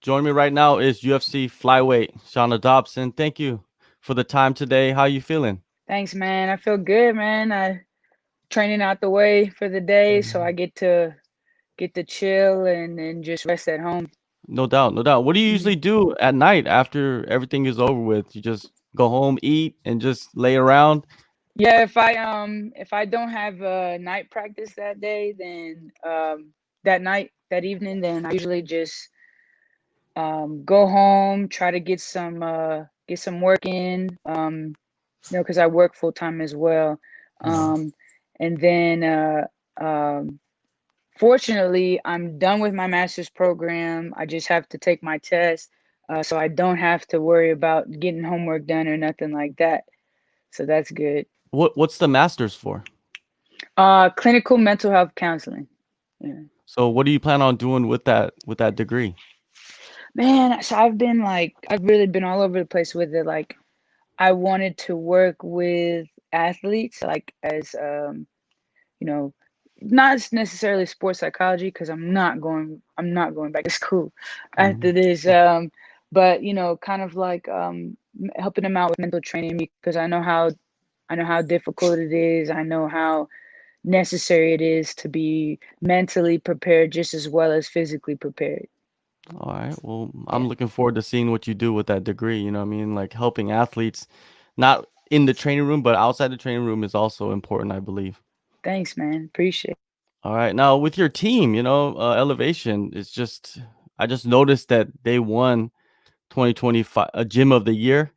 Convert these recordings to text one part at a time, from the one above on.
Joining me right now is UFC flyweight Shana Dobson. Thank you for the time today. How you feeling? Thanks, man. I feel good, man. I training out the way for the day, so I get to chill and just rest at home. No doubt, no doubt. What do you Mhm. usually do at night after everything is over with? You just go home, eat, and just lay around? Yeah, if I don't have a night practice that day, then that evening, then I usually just go home, try to get some work in. Because I work full time as well. Mhm. Um, and then fortunately, I'm done with my master's program. I just have to take my test, so I don't have to worry about getting homework done or nothing like that. So that's good. What's the masters for? Clinical mental health counseling. Yeah. So what do you plan on doing with that degree? Man, so I've really been all over the place with it. Like, I wanted to work with athletes, like as you know, not necessarily sports psychology because I'm not going back to school after Mhm. this. But kind of like helping them out with mental training because I know how difficult it is. I know how necessary it is to be mentally prepared just as well as physically prepared. All right. Well, Yeah. I'm looking forward to seeing what you do with that degree. You know what I mean? Like helping athletes, not in the training room, but outside the training room is also important, I believe. Thanks, man. Appreciate it. All right. Now with your team, Elevation, I just noticed that they won 2025 a Gym of the Year,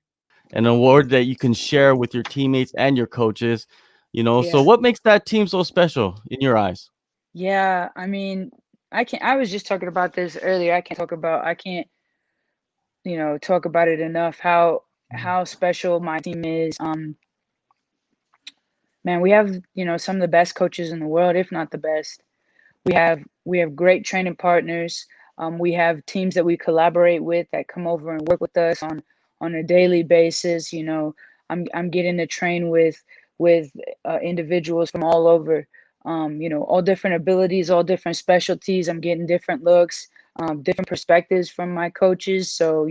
an award that you can share with your teammates and your coaches. So Yeah. what makes that team so special in your eyes? Yeah. I mean, I was just talking about this earlier. I can't talk about it enough how special my team is. Man, we have some of the best coaches in the world, if not the best. We have great training partners. We have teams that we collaborate with that come over and work with us on a daily basis. I'm getting to train with individuals from all over. All different abilities, all different specialties. I'm getting different looks, different perspectives from my coaches. So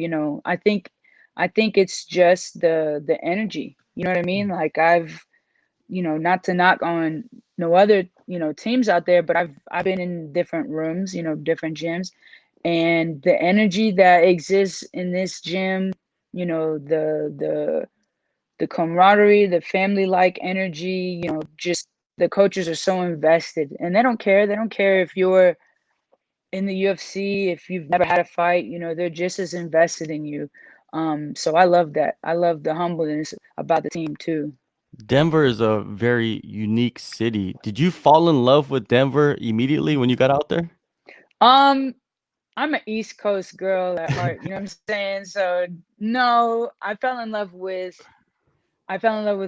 I think it's just the energy. You know what I mean? Like not to knock on no other teams out there, but I've been in different rooms, different gyms, and the energy that exists in this gym, the camaraderie, the family like energy, just the coaches are so invested and they don't care if you're in the UFC, if you've never had a fight, they're just as invested in you. So I love that. I love the humbleness about the team too. Denver is a very unique city. Did you fall in love with Denver immediately when you got out there? um I'm an East Coast girl at heart, you know what I'm saying? So no, I fell in love with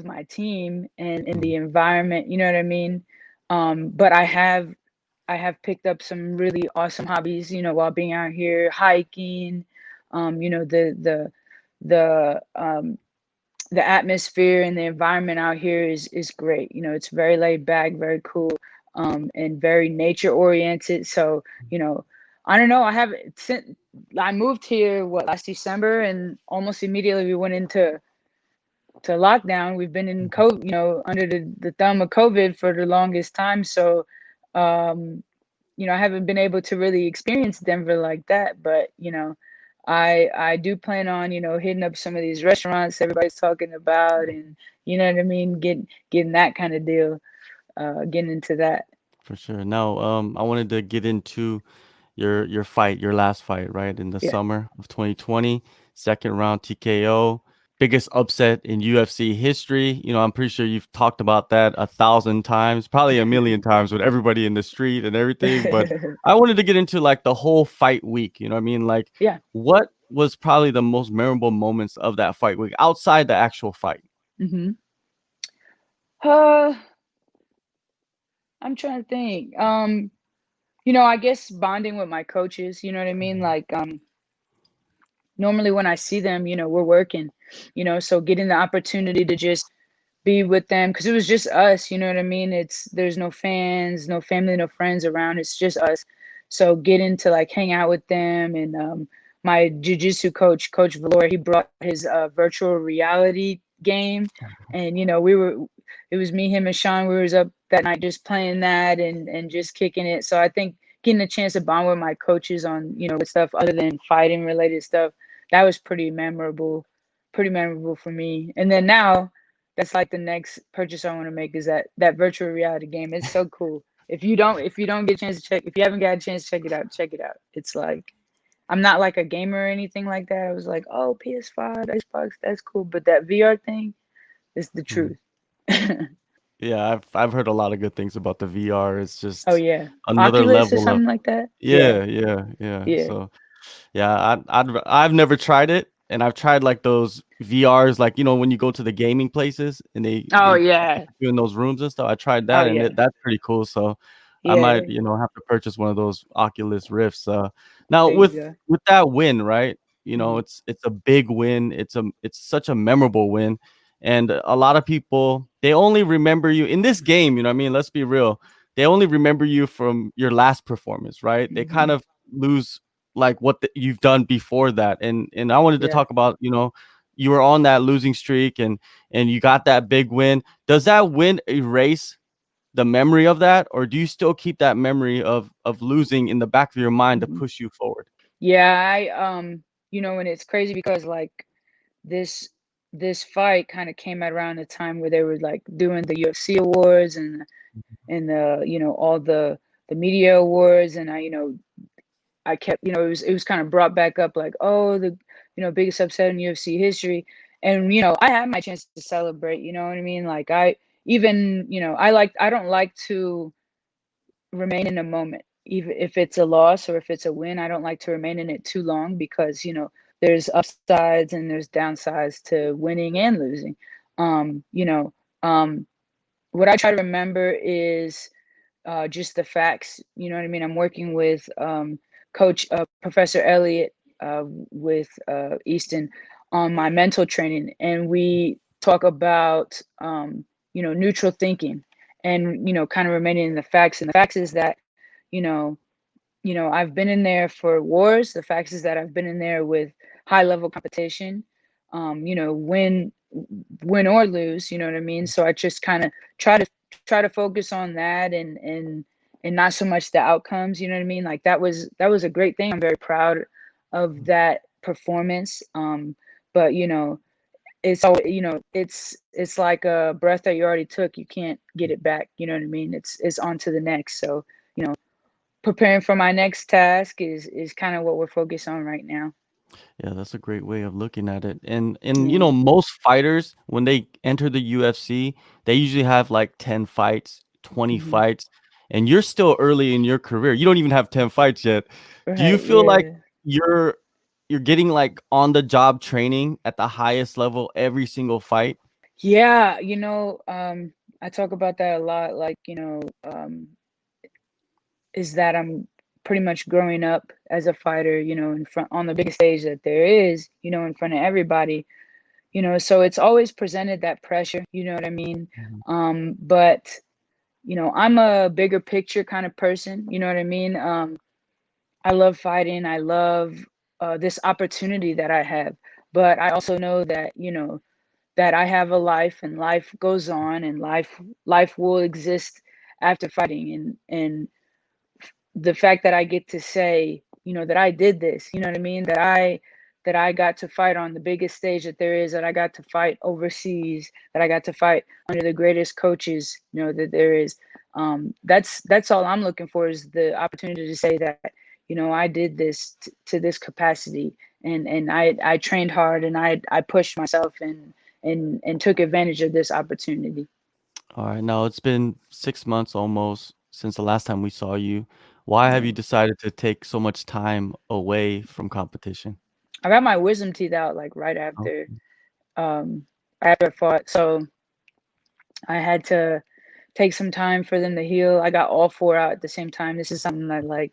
my team and Mm. the environment, you know what I mean? But I have picked up some really awesome hobbies, while being out here hiking. The atmosphere and the environment out here is great. It's very laid back, very cool, and very nature oriented. So, I don't know. I moved here last December, and almost immediately we went into lockdown. We've been in COVID, under the thumb of COVID for the longest time. So, um, I haven't been able to really experience Denver like that, but I do plan on hitting up some of these restaurants everybody's talking about, and you know what I mean, getting that kind of deal, getting into that. For sure. Now, I wanted to get into your last fight, right? In the Yeah. summer of 2020, second round TKO, biggest upset in UFC history. I'm pretty sure you've talked about that 1,000 times, probably a million times with everybody in the street and everything. But I wanted to get into like the whole fight week. You know what I mean? Like, Yeah. what was probably the most memorable moments of that fight week outside the actual fight? hmm Uh, I'm trying to think. I guess bonding with my coaches. You know what I mean? Like, normally when I see them, we're working. So getting the opportunity to just be with them because it was just us, you know what I mean? There's no fans, no family, no friends around. It's just us. So getting to like hang out with them and my jiu-jitsu coach, Coach Valor, he brought his virtual reality game, and it was me, him, and Sean. We was up that night just playing that and just kicking it. So I think getting a chance to bond with my coaches on with stuff other than fighting related stuff, that was pretty memorable for me. And then now, that's like the next purchase I want to make is that virtual reality game. It's so cool. If you don't get a chance to check, if you haven't got a chance to check it out, check it out. It's like, I'm not like a gamer or anything like that. I was like, oh, PS5, Xbox, that's cool. But that VR thing is the Mhm. truth. Yeah, I've heard a lot of good things about the VR. It's Oh just yeah. another Oculus or level of something like that. Yeah. yeah. Yeah. So yeah, I've never tried it, and I've tried like those VRs, like when you go to the gaming places and Oh they yeah. put you in those rooms and stuff. I tried Oh that, and yeah. that's pretty cool. So I might Yeah. have to purchase one of those Oculus Rifts. Now There you go. with that win, right? Hmm. It's a big win. It's such a memorable win, and a lot of people, they only remember you in this game. I mean, let's be real. They only remember you from your last performance, right? They kind Hmm. of lose like what you've done before that. And I wanted to Yeah. talk about, you were on that losing streak, and you got that big win. Does that win erase the memory of that, or do you still keep that memory of losing in the back of your mind to Hmm. push you forward? Yeah. And it's crazy because like this this fight kind of came at around the time where they were like doing the UFC awards and all the media awards, and I kept, it was kind of brought back up like, oh, the biggest upset in UFC history. And I had my chance to celebrate, you know what I mean? Like I even, I don't like to remain in a moment. Even if it's a loss or if it's a win, I don't like to remain in it too long because, there's upsides and there's downsides to winning and losing. Um, you know, um, what I try to remember is just the facts. You know what I mean? I'm working with Coach Professor Elliott with Easton on my mental training, and we talk about neutral thinking and kind of remaining in the facts. And the facts is that you know I've been in there for wars. The facts is that I've been in there with high level competition. Win or lose. You know what I mean? So I just kind of try to focus on that and not so much the outcomes. You know what I mean? Like that was a great thing. I'm very proud of that performance. But it's all it's like a breath that you already took. You can't get it back. You know what I mean? It's on to the next. So you know preparing for my next task is kind of what we're focused on right now. Yeah, that's a great way of looking at it. And Yeah. most fighters, when they enter the UFC, they usually have like 10 fights, 20 Hmm. fights, and you're still early in your career. You don't even have 10 fights yet. Do you Right. feel like Yeah. you're you're getting like on the job training at the highest level every single fight? Yeah. I talk about that a lot. Like, is that I'm pretty much growing up as a fighter, in front on the biggest stage that there is, in front of everybody, so it's always presented that pressure, you know what I mean? Mhm. But, I'm a bigger picture kind of person, you know what I mean? I love fighting. I love this opportunity that I have. But I also know that, that I have a life and life goes on and life will exist after fighting and the fact that I get to say, that I did this, you know what I mean? That I got to fight on the biggest stage that there is, that I got to fight overseas, that I got to fight under the greatest coaches, that there is. That's all I'm looking for is the opportunity to say that, I did this to this capacity and I trained hard and I pushed myself and took advantage of this opportunity. All right, now it's been 6 months almost since the last time we saw you. Why have Yeah. you decided to take so much time away from competition? I got my wisdom teeth out like Oh, um after I fought. So I had to take some time for them to heal. I got all four out at the same time. This is something that like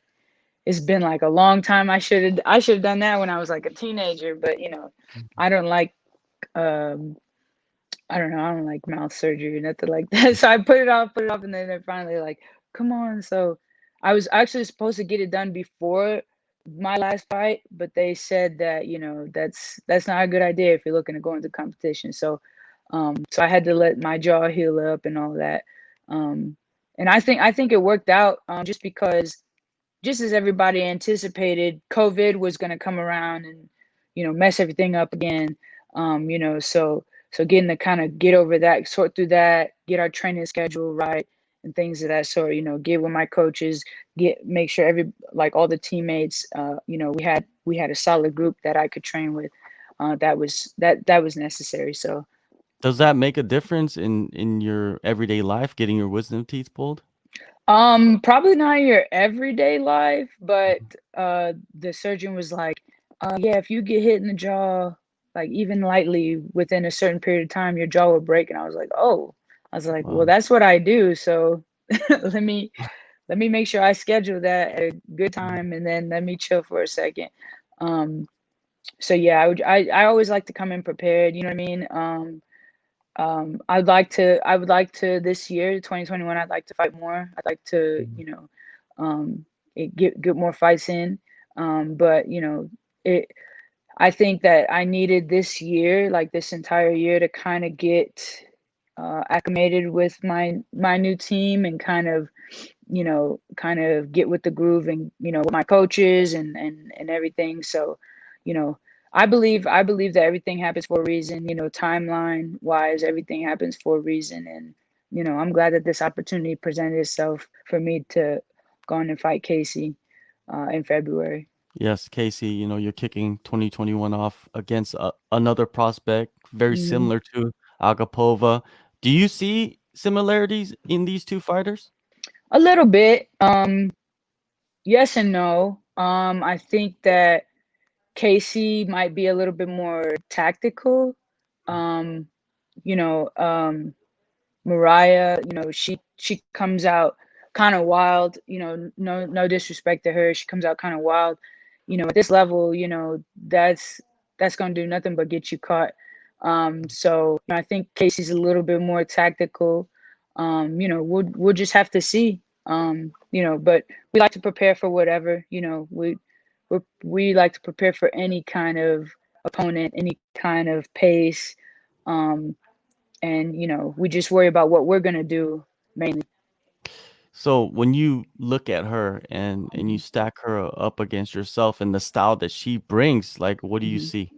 it's been like a long time. I should have done that when I was like a teenager, but I don't like um I don't know, I don't like mouth surgery or nothing like that. So I put it off, and then they're finally like, come on. So I was actually supposed to get it done before my last fight, but they said that, that's not a good idea if you're looking to go into competition. So I had to let my jaw heal up and all that. Um, and I think it worked out, just because, just as everybody anticipated, COVID was going to come around and, mess everything up again. So getting to kind of get over that, sort through that, get our training schedule right, and things of that sort. Get with my coaches, make sure all the teammates, we had a solid group that I could train with. That was necessary. So. Does that make a difference in your everyday life, getting your wisdom teeth pulled? Probably not your everyday life, but the surgeon was like, yeah, if you get hit in the jaw, like even lightly within a certain period of time, your jaw will break. And I was like, oh, I was like, well, Wow. that's what I do. So let me make sure I schedule that at a good time, and then let me chill for a second. Um, so yeah, I always like to come in prepared. You know what I mean? I would like to this year, 2021, I'd like to fight more. I'd like to, Mhm. get more fights in. But it, I think that I needed this year, like this entire year, to kind of get acclimated with my new team, and kind of get with the groove, and with my coaches, and everything. So, you know, I believe that everything happens for a reason. Timeline wise, everything happens for a reason, and I'm glad that this opportunity presented itself for me to go on and fight Casey in February. Yes, Casey, you're kicking 2021 off against another prospect very Hmm. similar to Agapova. Do you see similarities in these two fighters? A little bit, yes and no. I think that Casey might be a little bit more tactical. Um, Mariah, she comes out kind of wild. No disrespect to her, she comes out kind of wild. At this level, that's gonna do nothing but get you caught. So I think Casey's a little bit more tactical. We'll just have to see. But we like to prepare for whatever. We like to prepare for any kind of opponent, any kind of pace. Um, and we just worry about what we're gonna do mainly. So when you look at her and you Mhm, stack her up against yourself and the style that she brings, like what do you mhm. see?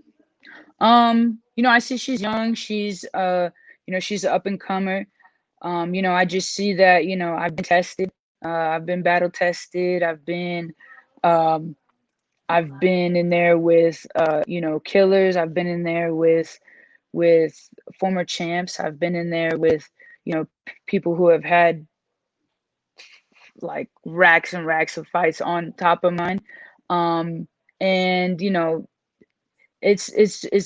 I see she's young. She's an up and comer. I just see that, I've been tested. I've been battle tested. Um, I've been in there with, killers. I've been in there with former champs. I've been in there with, people who have had like racks and racks of fights on top of mine. Um, and it's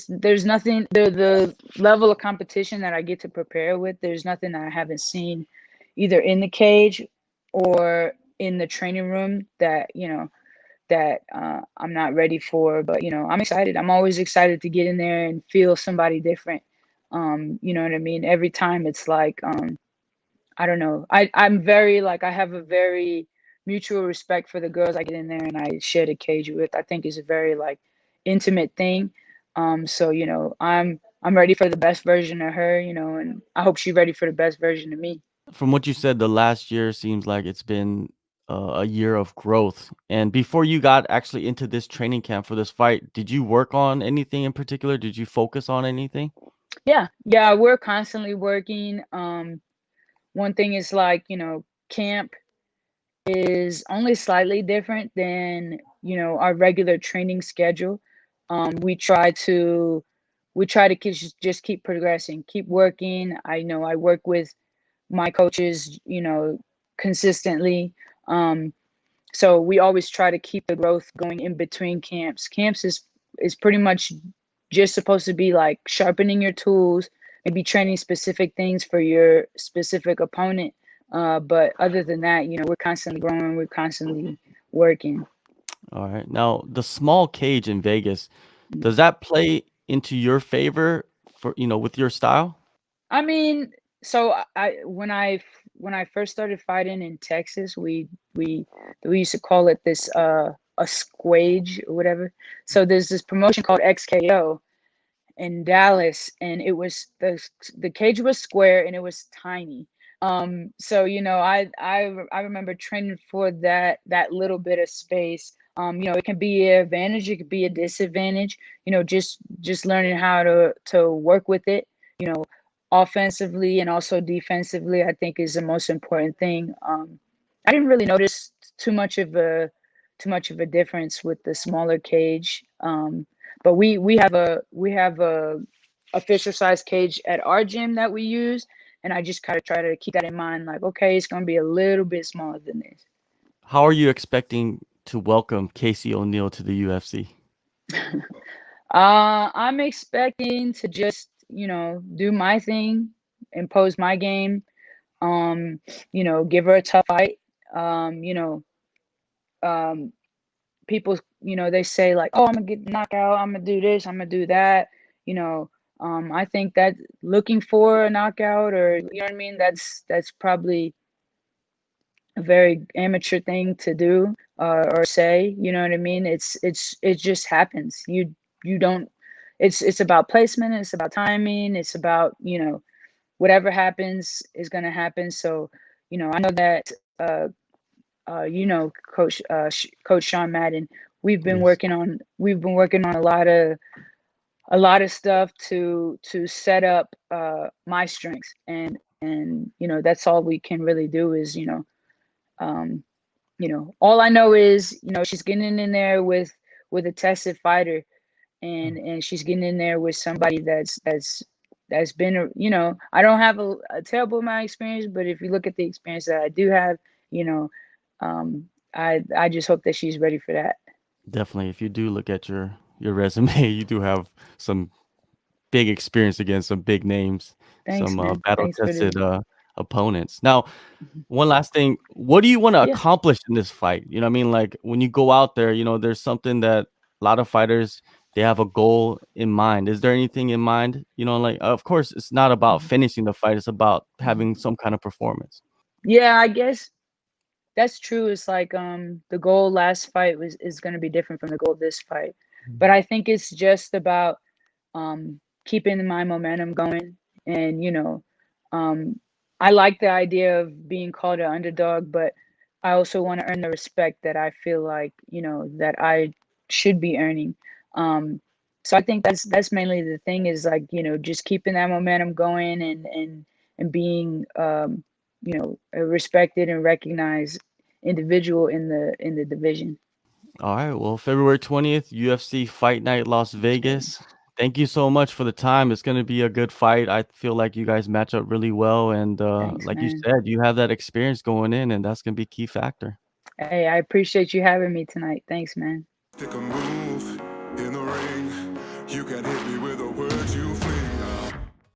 there's nothing, the level of competition that I get to prepare with. There's nothing that I haven't seen either in the cage or in the training room that I'm not ready for. But I'm excited. I'm always excited to get in there and feel somebody different. You know what I mean? Every time it's like, I don't know. I'm very, like, I have a very mutual respect for the girls I get in there and I share the cage with. I think it's a very, like, intimate thing. So I'm ready for the best version of her, and I hope she's ready for the best version of me. From what you said, the last year seems like it's been a year of growth. And before you got actually into this training camp for this fight, did you work on anything in particular? Did you focus on anything? Yeah, we're constantly working. One thing is, like, camp is only slightly different than our regular training schedule. We try to just keep progressing, keep working. I know I work with my coaches, consistently. Um, so we always try to keep the growth going in between camps. Camps is pretty much just supposed to be like sharpening your tools, maybe training specific things for your specific opponent. But other than that, we're constantly growing, we're constantly working. All right. Now, the small cage in Vegas, Mm. does that play into your favor for, with your style? I mean, so when I first started fighting in Texas, we used to call it this. a squage or whatever. So there's this promotion called XKO in Dallas, and it was the cage was square and it was tiny. So I remember training for that little bit of space. It can be an advantage, it could be a disadvantage. Just learning how to work with it. You know, offensively and also defensively, I think is the most important thing. I didn't really notice too much of a difference with the smaller cage. But we have a official size cage at our gym that we use, and I just kind of try to keep that in mind. Like, okay, it's gonna be a little bit smaller than this. How are you expecting to welcome Casey ONeill to the UFC? I'm expecting to just do my thing, impose my game. Um, give her a tough fight. Um, you know, um, People, they say like, oh, I'm gonna get knocked out, I'm gonna do this, I'm gonna do that. You know, I think that looking for a knockout, or you know what I mean, that's probably a very amateur thing to do, or say. You know what I mean? It just happens. You don't. It's about placement. It's about timing. It's about whatever happens is gonna happen. So I know that. Coach Sean Madden. Yes. We've been working on a lot of stuff to set up my strengths, and that's all we can really do is um, all I know is she's getting in there with a tested fighter, and she's getting in there with somebody that's been I don't have a terrible amount of experience, but if you look at the experience that I do have, you know I just hope that she's ready for that. Definitely. If you do look at your resume, you do have some big experience against some big names, Thanks, some man. battle Thanks for tested the. opponents. Now, Mhm. one last thing, what do you want to Yeah. accomplish in this fight? You know what I mean? Like when you go out there, there's something that a lot of fighters, they have a goal in mind. Is there anything in mind? Like of course it's not about Mhm. finishing the fight, it's about Mhm. having some kind of performance. Yeah, I guess that's true. It's like the goal last fight is going to be different from the goal this fight, but I think it's just about keeping my momentum going. And um, I like the idea of being called an underdog, but I also want to earn the respect that I feel like that I should be earning. Um, so I think that's mainly the thing, is like just keeping that momentum going, and being a respected and recognized individual in the division. All right. Well, February 20th, UFC Fight Night, Las Okay. Vegas. Thank you so much for the time. It's going to be a good fight. I feel like you guys match up really well. And Thanks, like you man. said, you have that experience going in, and that's going to be a key factor. Hey, I appreciate you having me tonight. Thanks, man. Take a move in the ring. You can hit me with the words you feel.